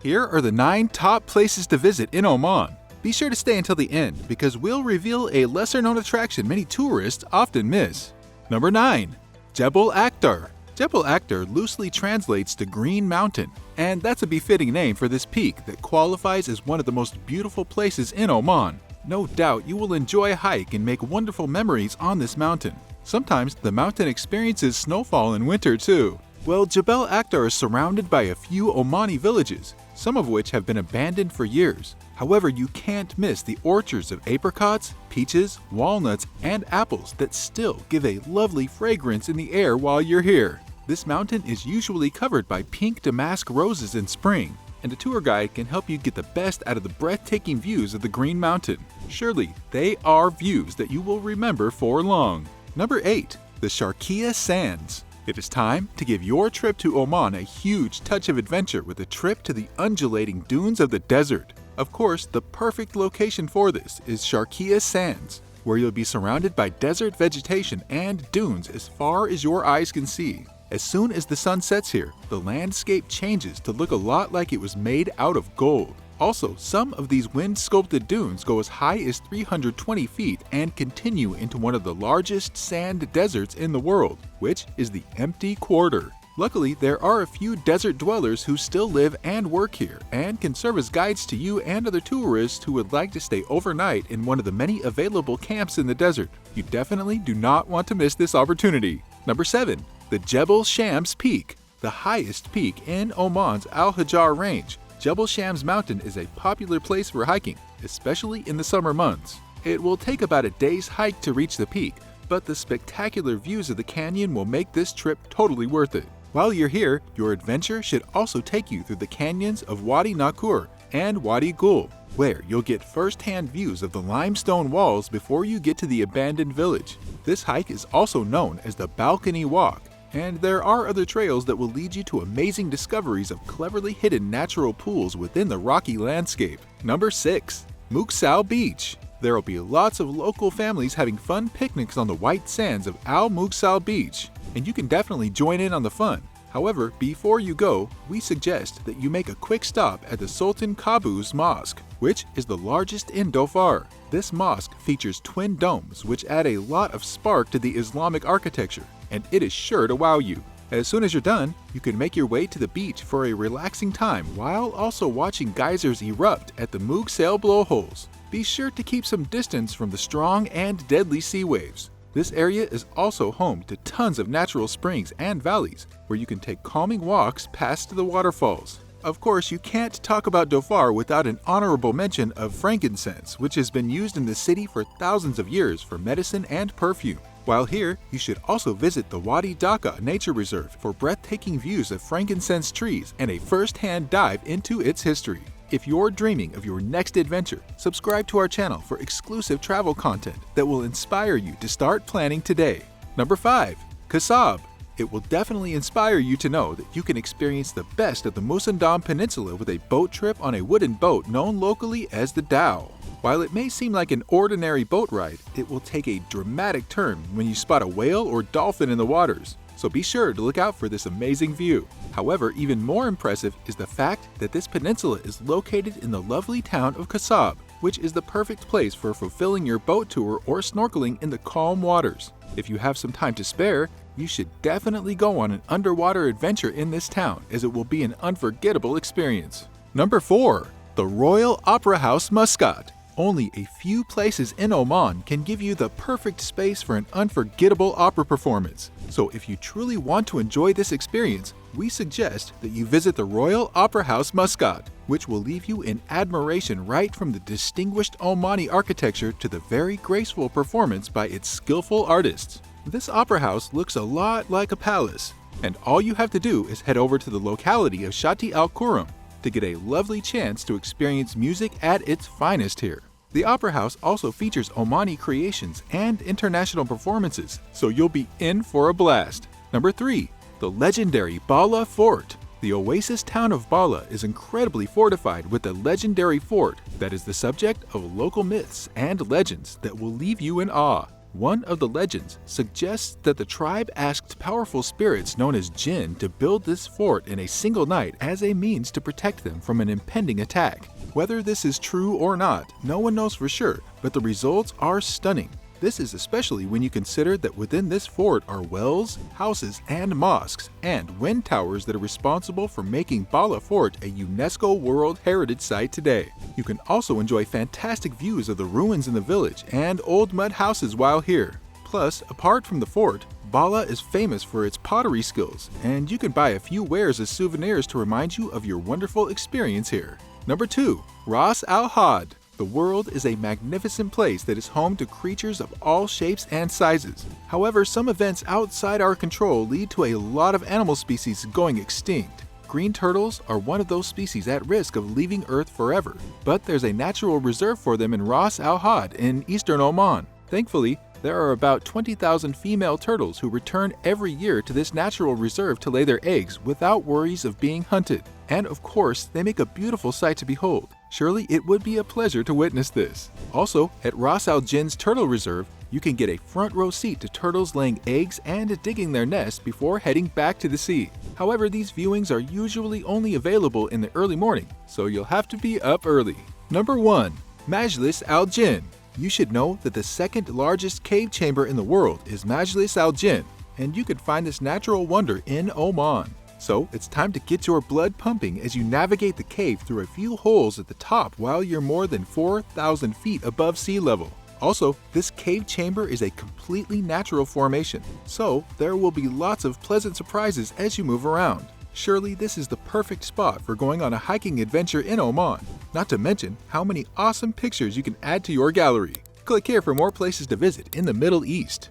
Here are the 9 top places to visit in Oman. Be sure to stay until the end because we'll reveal a lesser-known attraction many tourists often miss. Number 9. Jebel Akhtar. Jebel Akhtar loosely translates to Green Mountain, and that's a befitting name for this peak that qualifies as one of the most beautiful places in Oman. No doubt you will enjoy a hike and make wonderful memories on this mountain. Sometimes the mountain experiences snowfall in winter too. Well, Jebel Akhtar is surrounded by a few Omani villages, some of which have been abandoned for years. However, you can't miss the orchards of apricots, peaches, walnuts, and apples that still give a lovely fragrance in the air while you're here. This mountain is usually covered by pink damask roses in spring, and a tour guide can help you get the best out of the breathtaking views of the Green Mountain. Surely, they are views that you will remember for long. Number 8. The Sharqiya Sands. It is time to give your trip to Oman a huge touch of adventure with a trip to the undulating dunes of the desert. Of course, the perfect location for this is Sharqiya Sands, where you'll be surrounded by desert vegetation and dunes as far as your eyes can see. As soon as the sun sets here, the landscape changes to look a lot like it was made out of gold. Also, some of these wind-sculpted dunes go as high as 320 feet and continue into one of the largest sand deserts in the world, which is the Empty Quarter. Luckily, there are a few desert dwellers who still live and work here and can serve as guides to you and other tourists who would like to stay overnight in one of the many available camps in the desert. You definitely do not want to miss this opportunity. Number 7. The Jebel Shams Peak, the highest peak in Oman's Al Hajar Range. Jebel Shams Mountain is a popular place for hiking, especially in the summer months. It will take about a day's hike to reach the peak, but the spectacular views of the canyon will make this trip totally worth it. While you're here, your adventure should also take you through the canyons of Wadi Nakur and Wadi Gul, where you'll get first-hand views of the limestone walls before you get to the abandoned village. This hike is also known as the Balcony Walk, and there are other trails that will lead you to amazing discoveries of cleverly hidden natural pools within the rocky landscape. Number 6. Muscat Beach. There will be lots of local families having fun picnics on the white sands of Al Muscat Beach, and you can definitely join in on the fun. However, before you go, we suggest that you make a quick stop at the Sultan Qaboos Mosque, which is the largest in Dhofar. This mosque features twin domes which add a lot of spark to the Islamic architecture, and it is sure to wow you. As soon as you're done, you can make your way to the beach for a relaxing time while also watching geysers erupt at the Muscat blowholes. Be sure to keep some distance from the strong and deadly sea waves. This area is also home to tons of natural springs and valleys where you can take calming walks past the waterfalls. Of course, you can't talk about Dhofar without an honorable mention of frankincense, which has been used in the city for thousands of years for medicine and perfume. While here, you should also visit the Wadi Dhaka Nature Reserve for breathtaking views of frankincense trees and a first-hand dive into its history. If you're dreaming of your next adventure, subscribe to our channel for exclusive travel content that will inspire you to start planning today. Number 5. Kasab. It will definitely inspire you to know that you can experience the best of the Musandam Peninsula with a boat trip on a wooden boat known locally as the dhow. While it may seem like an ordinary boat ride, it will take a dramatic turn when you spot a whale or dolphin in the waters. So be sure to look out for this amazing view. However, even more impressive is the fact that this peninsula is located in the lovely town of Kasab, which is the perfect place for fulfilling your boat tour or snorkeling in the calm waters. If you have some time to spare, you should definitely go on an underwater adventure in this town, as it will be an unforgettable experience. Number 4. The Royal Opera House Muscat. Only a few places in Oman can give you the perfect space for an unforgettable opera performance. So if you truly want to enjoy this experience, we suggest that you visit the Royal Opera House Muscat, which will leave you in admiration right from the distinguished Omani architecture to the very graceful performance by its skillful artists. This opera house looks a lot like a palace, and all you have to do is head over to the locality of Shati al-Kuram to get a lovely chance to experience music at its finest here. The Opera House also features Omani creations and international performances, so you'll be in for a blast. Number 3. The legendary Bala Fort. The oasis town of Bala is incredibly fortified with a legendary fort that is the subject of local myths and legends that will leave you in awe. One of the legends suggests that the tribe asked powerful spirits known as Jinn to build this fort in a single night as a means to protect them from an impending attack. Whether this is true or not, no one knows for sure, but the results are stunning. This is especially when you consider that within this fort are wells, houses, and mosques, and wind towers that are responsible for making Bala Fort a UNESCO World Heritage Site today. You can also enjoy fantastic views of the ruins in the village and old mud houses while here. Plus, apart from the fort, Bala is famous for its pottery skills, and you can buy a few wares as souvenirs to remind you of your wonderful experience here. Number 2. Ras Al Had. The world is a magnificent place that is home to creatures of all shapes and sizes. However, some events outside our control lead to a lot of animal species going extinct. Green turtles are one of those species at risk of leaving Earth forever, but there's a natural reserve for them in Ras Al Had in eastern Oman. Thankfully, there are about 20,000 female turtles who return every year to this natural reserve to lay their eggs without worries of being hunted. And of course, they make a beautiful sight to behold. Surely it would be a pleasure to witness this. Also, at Ras Al Jinz Turtle Reserve, you can get a front row seat to turtles laying eggs and digging their nests before heading back to the sea. However, these viewings are usually only available in the early morning, so you'll have to be up early. Number 1. Majlis Al Jinn. You should know that the second largest cave chamber in the world is Majlis Al Jinn, and you can find this natural wonder in Oman. So it's time to get your blood pumping as you navigate the cave through a few holes at the top while you're more than 4,000 feet above sea level. Also, this cave chamber is a completely natural formation, so there will be lots of pleasant surprises as you move around. Surely this is the perfect spot for going on a hiking adventure in Oman, not to mention how many awesome pictures you can add to your gallery. Click here for more places to visit in the Middle East.